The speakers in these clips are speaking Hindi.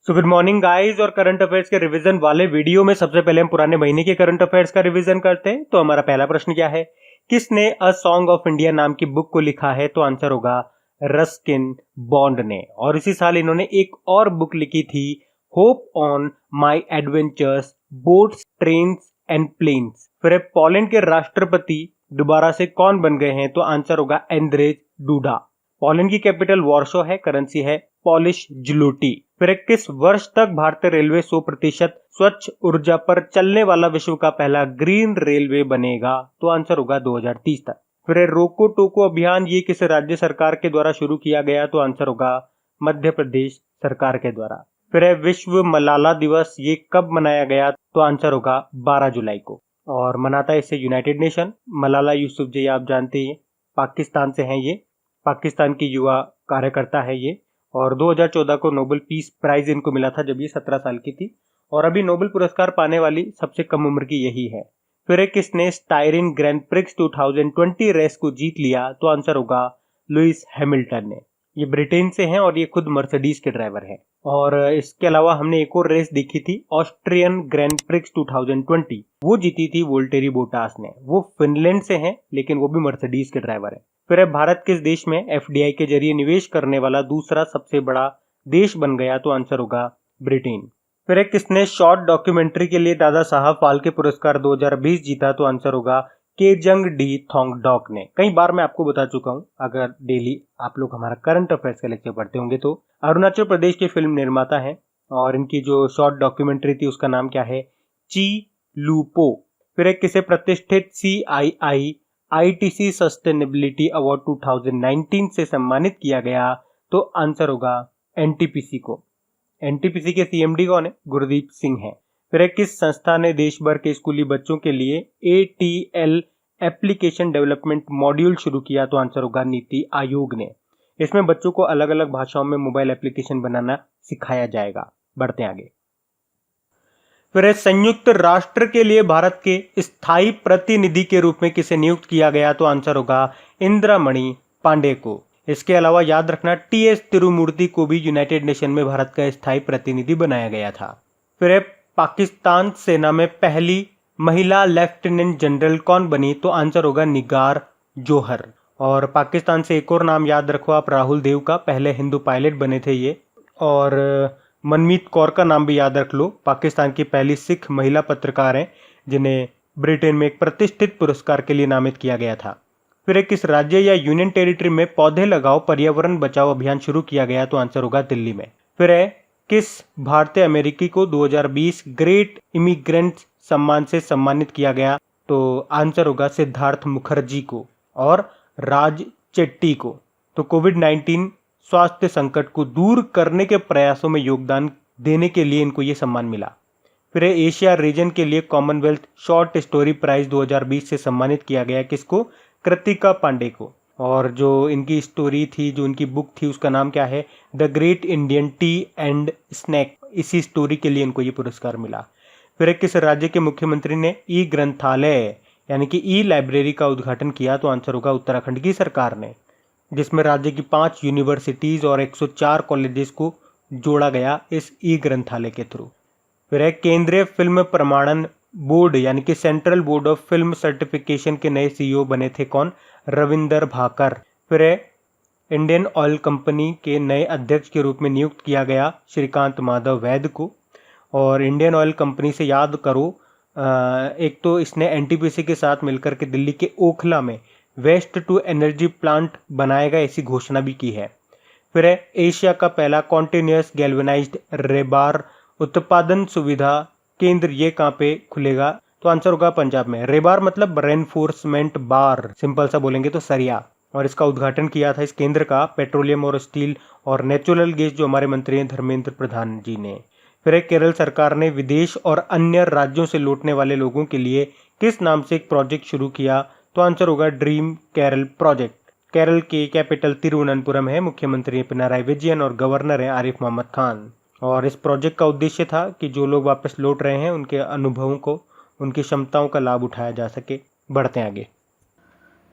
So good morning guys. और करंट अफेयर्स के रिवीजन वाले वीडियो में सबसे पहले हम पुराने महीने के करंट अफेयर्स का रिवीजन करते हैं। तो हमारा पहला प्रश्न क्या है, किसने अ सॉन्ग ऑफ इंडिया नाम की बुक को लिखा है? तो आंसर होगा रस्किन बॉन्ड ने। और इसी साल इन्होंने एक और बुक लिखी थी, hope on my adventures boats trains and planes. फिर पोलैंड के राष्ट्रपति दोबारा से कौन बन गए हैं? तो आंसर होगा एंद्रेज डूडा। पोलैंड की कैपिटल वॉर्सो है, करेंसी है पॉलिश ज्लूटी। फिर किस वर्ष तक भारतीय रेलवे 100% स्वच्छ ऊर्जा पर चलने वाला विश्व का पहला ग्रीन रेलवे बनेगा? तो आंसर होगा 2030 तक। फिर रोको टोको अभियान ये किस राज्य सरकार के द्वारा शुरू किया गया? तो आंसर होगा मध्य प्रदेश सरकार के द्वारा। फिर विश्व मलाला दिवस ये कब मनाया गया? तो आंसर होगा 12 जुलाई को। और मनाता है इसे यूनाइटेड नेशन। मलाला यूसुफजई आप जानते हैं, पाकिस्तान से हैं ये, पाकिस्तान की युवा कार्यकर्ता है ये। और 2014 को नोबेल पीस प्राइज इनको मिला था जब ये 17 साल की थी। और अभी नोबेल पुरस्कार पाने वाली सबसे कम उम्र की यही है। फिर किसने स्टायरिन ग्रैंड प्रिक्स 2020 रेस को जीत लिया? तो आंसर होगा लुइस हैमिल्टन ने। ये ब्रिटेन से हैं और ये खुद मर्सिडीज के ड्राइवर हैं। और इसके अलावा हमने एक और रेस देखी थी, ऑस्ट्रियन ग्रैंड प्रिक्स 2020, वो जीती थी वोल्टेरी बोटास ने। वो फिनलैंड से हैं लेकिन वो भी मर्सिडीज के ड्राइवर है। फिर भारत किस देश में एफडीआई के जरिए निवेश करने वाला दूसरा सबसे बड़ा देश बन गया? तो आंसर होगा ब्रिटेन। फिर किसने शॉर्ट डॉक्यूमेंट्री के लिए दादा साहब फाल्के पुरस्कार 2020 जीता? तो आंसर होगा केजंग डी थोंगडॉक ने। कई बार मैं आपको बता चुका हूं, अगर डेली आप लोग हमारा करंट अफेयर्स का लेक्चर पढ़ते होंगे तो अरुणाचल प्रदेश के फिल्म निर्माता हैं और इनकी जो शॉर्ट डॉक्यूमेंट्री थी उसका नाम क्या है? ची लूपो। फिर किसे प्रतिष्ठित CII ITC सस्टेनेबिलिटी अवार्ड 2019 से सम्मानित किया गया? तो आंसर होगा NTPC को। NTPC के CMD कौन है? गुरदीप सिंह है। फिर किस संस्था ने देश भर के स्कूली बच्चों के लिए ATL एप्लीकेशन डेवलपमेंट मॉड्यूल शुरू किया? तो आंसर होगा नीति आयोग ने। इसमें बच्चों को अलग अलग भाषाओं में मोबाइल एप्लीकेशन बनाना सिखाया जाएगा। बढ़ते आगे। फिर संयुक्त राष्ट्र के लिए भारत के स्थायी प्रतिनिधि के रूप में किसे नियुक्त किया गया? तो आंसर होगा इंद्रामणि पांडे को। इसके अलावा याद रखना TS तिरुमूर्ति को भी यूनाइटेड नेशन में भारत का स्थायी प्रतिनिधि बनाया गया था। फिर पाकिस्तान सेना में पहली महिला लेफ्टिनेंट जनरल कौन बनी? तो आंसर होगा निगार जोहर। और पाकिस्तान से एक और नाम याद रखो आप, राहुल देव का, पहले हिंदू पायलट बने थे ये। और मनमीत कौर का नाम भी याद रख लो, पाकिस्तान की पहली सिख महिला पत्रकार हैं जिन्हें ब्रिटेन में एक प्रतिष्ठित पुरस्कार के लिए नामित किया गया था। फिर किस राज्य या यूनियन टेरिटरी में पौधे लगाओ पर्यावरण बचाओ अभियान शुरू किया गया? तो आंसर होगा दिल्ली में। फिर किस भारतीय अमेरिकी को 2020 ग्रेट इमिग्रेंट सम्मान से सम्मानित किया गया? तो आंसर होगा सिद्धार्थ मुखर्जी को और राज चेट्टी को। तो कोविड-19 स्वास्थ्य संकट को दूर करने के प्रयासों में योगदान देने के लिए इनको ये सम्मान मिला। फिर एशिया रीजन के लिए कॉमनवेल्थ शॉर्ट स्टोरी प्राइज 2020 से सम्मानित किया गया किसको? कृतिका पांडे को। और जो इनकी स्टोरी थी, जो इनकी बुक थी, उसका नाम क्या है? The great Indian tea and snack. इसी स्टोरी के लिए इनको ये पुरस्कार मिला। फिर किस राज्य के मुख्यमंत्री ने ई ग्रंथालय यानी कि ई लाइब्रेरी का उद्घाटन किया? तो आंसर होगा उत्तराखंड की सरकार ने, जिसमें राज्य की 5 यूनिवर्सिटीज और 104 कॉलेजेस को जोड़ा गया इस ई ग्रंथालय के थ्रू। फिर केंद्रीय फिल्म प्रमाणन बोर्ड यानी कि central board of film certification के नए CEO बने थे कौन? रविंदर भाकर। फिर इंडियन ऑयल कंपनी के नए अध्यक्ष के रूप में नियुक्त किया गया श्रीकांत माधव वैद को। और इंडियन ऑयल कंपनी से याद करो, एक तो इसने NTPC के साथ मिलकर के दिल्ली के ओखला में वेस्ट टू एनर्जी प्लांट बनाएगा, ऐसी घोषणा भी की है। फिर एशिया का पहला कॉन्टिन्यूअस गैल्वेनाइज्ड रेबार उत्पादन सुविधा केंद्र ये कहाँ पे खुलेगा? तो आंसर होगा पंजाब में। रेबार मतलब रेनफोर्समेंट बार, सिंपल सा बोलेंगे तो सरिया। और इसका उद्घाटन किया था इस केंद्र का पेट्रोलियम और स्टील और नेचुरल गैस जो हमारे मंत्री हैं धर्मेंद्र प्रधान जी ने। फिर केरल सरकार ने विदेश और अन्य राज्यों से लौटने वाले लोगों के लिए किस नाम से एक प्रोजेक्ट शुरू किया? तो आंसर होगा ड्रीम केरल प्रोजेक्ट। केरल की कैपिटल तिरुवनंतपुरम है, मुख्यमंत्री पिनाराई विजयन और गवर्नर है आरिफ मोहम्मद खान। और इस प्रोजेक्ट का उद्देश्य था कि जो लोग वापस लौट रहे हैं उनके अनुभवों को, उनकी क्षमताओं का लाभ उठाया जा सके। बढ़ते हैं आगे।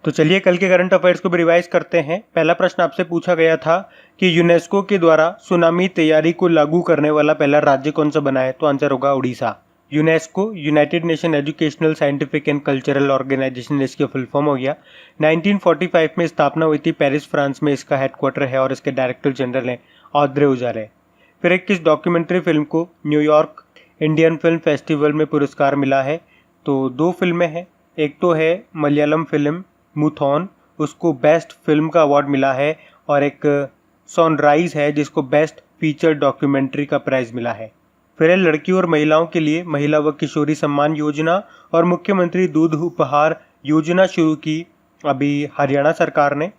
तो चलिए कल के करंट अफेयर्स को भी रिवाइज करते हैं। पहला प्रश्न आपसे पूछा गया था कि यूनेस्को के द्वारा सुनामी तैयारी को लागू करने वाला पहला राज्य कौन सा बना है, तो आंसर होगा Orissa. UNESCO United Nation Educational Scientific and Cultural Organization इसकी फुल फॉर्म हो गया। 1945 में स्थापना हुई थी, पेरिस फ्रांस में इसका हेडक्वार्टर है और इसके डायरेक्टर जनरल हैं ऑद्रे अज़ौरे। फिर एक किस डॉक्यूमेंट्री फिल्म को न्यूयॉर्क इंडियन फिल्म फेस्टिवल में पुरस्कार मिला है, तो दो फिल्में हैं। एक तो है मलयालम फिल्म मुथॉन, उसको बेस्ट फिल्म का अवार्ड मिला है, और एक सनराइज है जिसको बेस्ट फीचर डॉक्यूमेंट्री का प्राइज मिला है। फिर है लड़कियों और महिलाओं के लिए महिला व किशोरी सम्मान योजना और मुख्यमंत्री दूध उपहार योजना शुरू की अभी हरियाणा सरकार ने।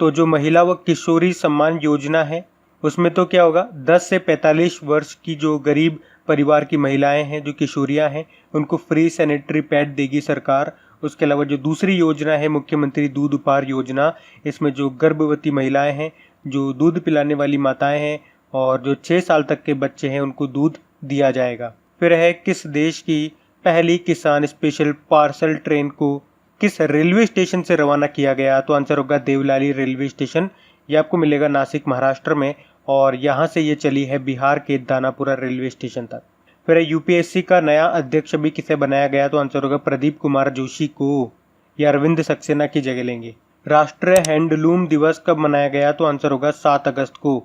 तो जो महिला व किशोरी सम्मान योजना है उसमें तो क्या होगा, 10 से 45 वर्ष की जो गरीब परिवार की महिलाएं हैं, जो किशोरियां हैं, उनको फ्री सैनिटरी पैड देगी सरकार। उसके अलावा जो दूसरी योजना है मुख्यमंत्री दूध उपहार योजना, इसमें जो गर्भवती महिलाएं हैं, जो दूध पिलाने वाली माताएं हैं और जो 6 साल तक के बच्चे हैं उनको दूध दिया जाएगा। फिर है किस देश की पहली किसान स्पेशल पार्सल ट्रेन को किस रेलवे स्टेशन से रवाना किया गया, तो आंसर होगा देवलाली रेलवे स्टेशन। ये आपको मिलेगा नासिक महाराष्ट्र में, और यहाँ से ये चली है बिहार के दानापुरा रेलवे स्टेशन तक। फिर यूपीएससी का नया अध्यक्ष भी किसे बनाया गया, तो आंसर होगा प्रदीप कुमार जोशी को। ये अरविंद सक्सेना की जगह लेंगे। राष्ट्रीय हैंडलूम दिवस कब मनाया गया, तो आंसर होगा 7 अगस्त को।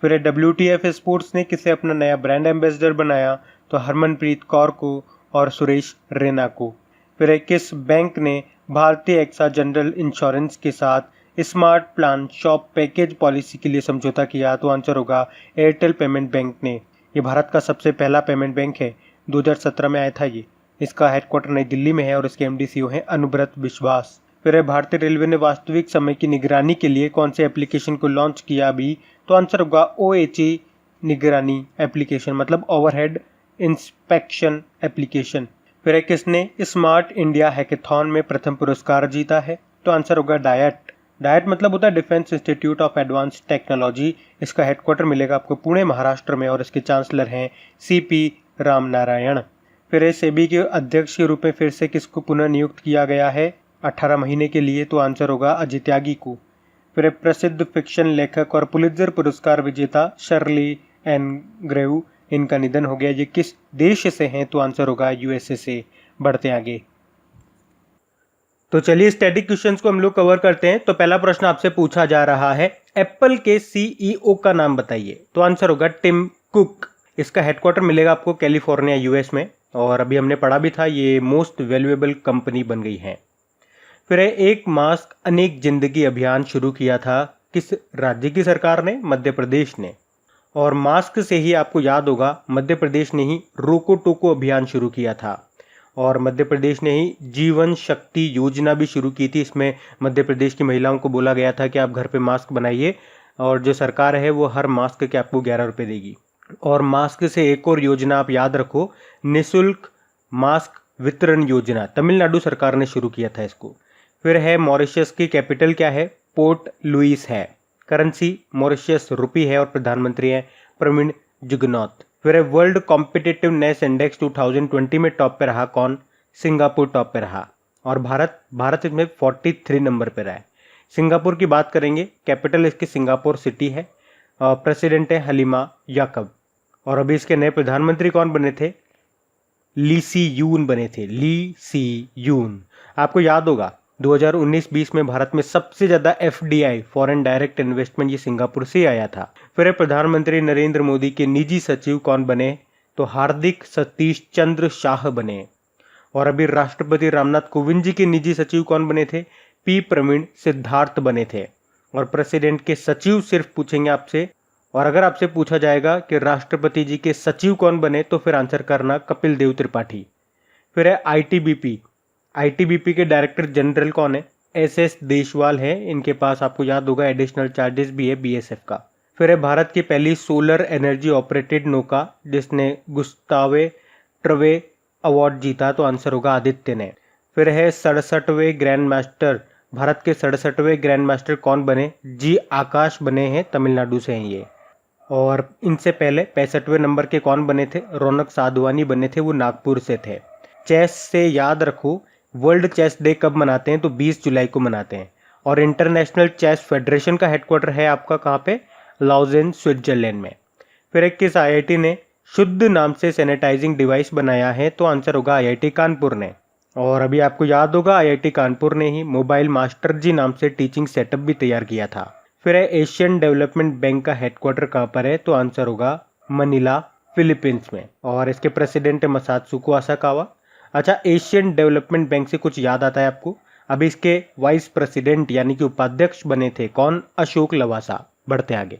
फिर WTF स्पोर्ट्स ने किसे अपना नया ब्रांड एम्बेसडर बनाया, तो हरमनप्रीत कौर को और सुरेश रैना को। फिर किस बैंक ने भारतीय एक्सा जनरल इंश्योरेंस के साथ smart plan shop package policy के लिए समझौता किया, तो आंसर होगा एयरटेल पेमेंट बैंक ने। ये भारत का सबसे पहला पेमेंट बैंक है, 2017 में आया था ये। इसका हेडक्वार्टर नई दिल्ली में है और इसके MD/CEO हैं अनुव्रत विश्वास। फिर भारतीय रेलवे ने वास्तविक समय की निगरानी के लिए कौन से एप्लीकेशन को लॉन्च किया अभी, तो आंसर होगा OHE निगरानी एप्लीकेशन, मतलब ओवरहेड इंस्पेक्शन एप्लीकेशन। फिर किसने स्मार्ट इंडिया हैकेथॉन में प्रथम पुरस्कार जीता है, तो आंसर होगा डायट। डायट मतलब होता है defence institute of advance technology. इसका हेडक्वार्टर मिलेगा आपको पुणे महाराष्ट्र में और इसके चांसलर हैं CP रामनारायण। फिर सेबी के अध्यक्ष के रूप में फिर से किसको पुनः नियुक्त किया गया है 18 महीने के लिए, तो आंसर होगा अजय त्यागी को। फिर प्रसिद्ध फिक्शन लेखक और पुलित्जर पुरस्कार विजेता शर्ली एन ग्रेव, इनका निधन हो गया। ये किस देश से हैं, तो आंसर होगा USA से। बढ़ते आगे। तो चलिए स्टैटिक क्वेश्चंस को हम लोग कवर करते हैं। तो पहला प्रश्न आपसे पूछा जा रहा है एप्पल के CEO का नाम बताइए, तो आंसर होगा टिम कुक। इसका हेडक्वार्टर मिलेगा आपको कैलिफोर्निया US में, और अभी हमने पढ़ा भी था ये मोस्ट वैल्यूएबल कंपनी बन गई है। फिर एक मास्क अनेक जिंदगी अभियान शुरू किया था किस राज्य की सरकार ने, मध्य प्रदेश ने। और मास्क से ही आपको याद होगा मध्य प्रदेश ने ही रोको टोको अभियान शुरू किया था, और मध्य प्रदेश ने ही जीवन शक्ति योजना भी शुरू की थी। इसमें मध्य प्रदेश की महिलाओं को बोला गया था कि आप घर पे मास्क बनाइए, और जो सरकार है वो हर मास्क के आपको 11 रुपये देगी। और मास्क से एक और योजना आप याद रखो, निःशुल्क मास्क वितरण योजना, तमिलनाडु सरकार ने शुरू किया था इसको। फिर है मॉरिशस की कैपिटल क्या है, पोर्ट लुइस है। करेंसी मॉरिशस रुपी है और प्रधानमंत्री हैं प्रवीण जुगनॉथ। फिर है वर्ल्ड कॉम्पिटिटिवनेस इंडेक्स 2020 में टॉप पे रहा कौन, सिंगापुर टॉप पे रहा। और भारत इसमें 43 नंबर पे रहा है। सिंगापुर की बात करेंगे, कैपिटल इसकी सिंगापुर सिटी है, प्रेसिडेंट है हलीमा याकब। और अभी इसके नए प्रधानमंत्री कौन बने थे, ली सी यून बने थे, ली सी यून। आपको याद होगा 2019-20 में भारत में सबसे ज्यादा FDI फॉरेन डायरेक्ट इन्वेस्टमेंट ये सिंगापुर से आया था। फिर प्रधानमंत्री नरेंद्र मोदी के निजी सचिव कौन बने, तो हार्दिक सतीश चंद्र शाह बने। और अभी राष्ट्रपति रामनाथ कोविंद जी के निजी सचिव कौन बने थे, P प्रवीण सिद्धार्थ बने थे। और प्रेसिडेंट के सचिव सिर्फ पूछेंगे आपसे, और अगर आपसे पूछा जाएगा कि राष्ट्रपति जी के सचिव कौन बने, तो फिर आंसर करना कपिल देव त्रिपाठी। फिर है ITBP के डायरेक्टर जनरल कौन है, SS देशवाल है। इनके पास आपको याद होगा एडिशनल चार्जेस भी है BSF का। फिर है भारत की पहली सोलर एनर्जी ऑपरेटेड नौका जिसने गुस्तावे ट्रवे अवार्ड जीता, तो आंसर होगा आदित्य ने। फिर है 67वें ग्रैंड मास्टर, भारत के 67वें ग्रैंड मास्टर कौन बने, G आकाश बने हैं, तमिलनाडु से हैं ये। और इनसे पहले 65वें नंबर के कौन बने थे, रौनक साधवानी बने थे, वो नागपुर से थे। चेस से याद रखो वर्ल्ड चेस डे कब मनाते हैं? तो 20 जुलाई को मनाते हैं। और इंटरनेशनल चेस फेडरेशन का हेडक्वार्टर है आपका कहाँ पे? लाउजेन, स्विट्जरलैंड में। फिर एक किस आईआईटी ने शुद्ध नाम से सैनिटाइजिंग डिवाइस बनाया है? तो आंसर होगा आईआईटी कानपुर ने। और अभी आपको याद होगा आईआईटी कानपुर ने ही मोबाइल मास्टर जी नाम से टीचिंग सेटअप भी तैयार किया था। फिर है एशियन डेवलपमेंट बैंक का हेडक्वार्टर कहाँ पर है? तो आंसर होगा मनीला, फिलीपींस में। और इसके प्रेसिडेंट है मसात्सुको आसाकावा। अच्छा, एशियन डेवलपमेंट बैंक से कुछ याद आता है आपको? अभी इसके वाइस प्रेसिडेंट यानी कि उपाध्यक्ष बने थे कौन? अशोक लवासा। बढ़ते आगे।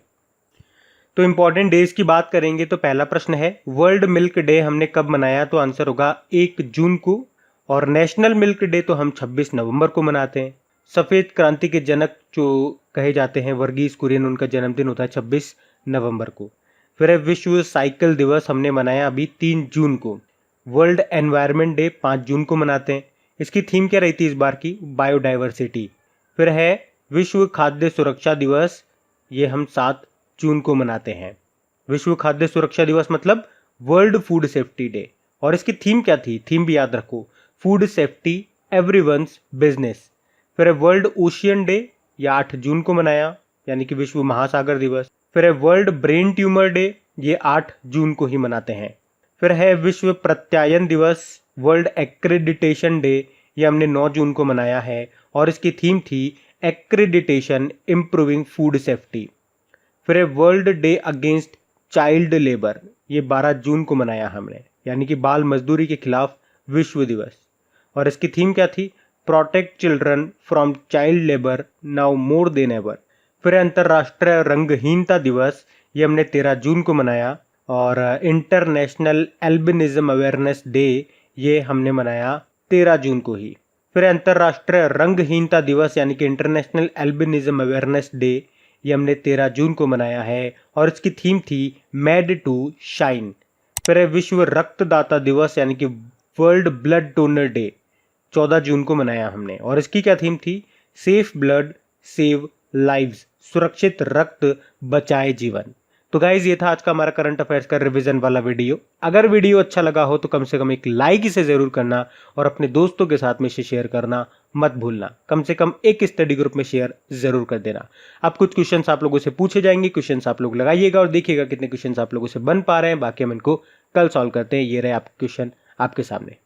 तो इंपॉर्टेंट डेज की बात करेंगे तो पहला प्रश्न है वर्ल्ड मिल्क डे हमने कब मनाया? तो आंसर होगा 1 जून को। और नेशनल मिल्क डे तो हम 26 नवंबर को मनाते हैं। सफ़ेद क्रांति के जनक जो कहे जाते हैं वर्गीज कुरियन, उनका जन्मदिन होता है 26 नवंबर को। फिर है विश्व साइकिल दिवस हमने मनाया अभी 3 जून को। वर्ल्ड एनवायरनमेंट डे 5 जून को मनाते हैं। इसकी थीम क्या रही थी इस बार की? बायोडाइवर्सिटी। फिर है विश्व खाद्य सुरक्षा दिवस, ये हम 7 जून को मनाते हैं। विश्व खाद्य सुरक्षा दिवस मतलब वर्ल्ड फूड सेफ्टी डे। और इसकी थीम क्या थी? थीम भी याद रखो, फूड सेफ्टी एवरीवन्स बिजनेस। फिर है वर्ल्ड ओशियन डे, ये 8 जून को मनाया यानी कि विश्व महासागर दिवस। फिर है वर्ल्ड ब्रेन ट्यूमर डे, ये 8 जून को ही मनाते हैं। फिर है विश्व प्रत्यायन दिवस, वर्ल्ड एक्रेडिटेशन डे, ये हमने 9 जून को मनाया है। और इसकी थीम थी एक्रेडिटेशन इम्प्रूविंग फूड सेफ्टी। फिर है world day against child labour, ये 12 जून को मनाया हमने यानी कि बाल मजदूरी के खिलाफ विश्व दिवस। और इसकी थीम क्या थी? Protect children from child labour now more than ever. फिर अंतर्राष्ट्रीय रंगहीनता दिवस, ये हमने 13 जून को मनाया। और इंटरनेशनल एल्बिनिज्म अवेयरनेस डे, ये हमने मनाया 13 जून को ही। फिर अंतर्राष्ट्रीय रंगहीनता दिवस यानी कि इंटरनेशनल एल्बिनिज्म अवेयरनेस डे, ये हमने 13 जून को मनाया है। और इसकी थीम थी मेड टू शाइन। फिर है विश्व रक्तदाता दिवस यानी कि वर्ल्ड ब्लड डोनर डे, 14 जून को मनाया हमने। और इसकी क्या थीम थी? सेफ ब्लड सेव लाइव्स, सुरक्षित रक्त बचाए जीवन। तो गाइज ये था आज का हमारा करंट अफेयर्स का रिवीजन वाला वीडियो। अगर वीडियो अच्छा लगा हो तो कम से कम एक लाइक इसे जरूर करना और अपने दोस्तों के साथ में इसे शेयर करना मत भूलना। कम से कम एक स्टडी ग्रुप में शेयर जरूर कर देना। अब कुछ क्वेश्चंस आप लोगों से पूछे जाएंगे, क्वेश्चंस आप लोग लगाइएगा और देखिएगा कितने क्वेश्चंस आप लोगों से बन पा रहे हैं। बाकी हम इनको कल सॉल्व करते हैं। ये रहे आपके क्वेश्चन आपके सामने।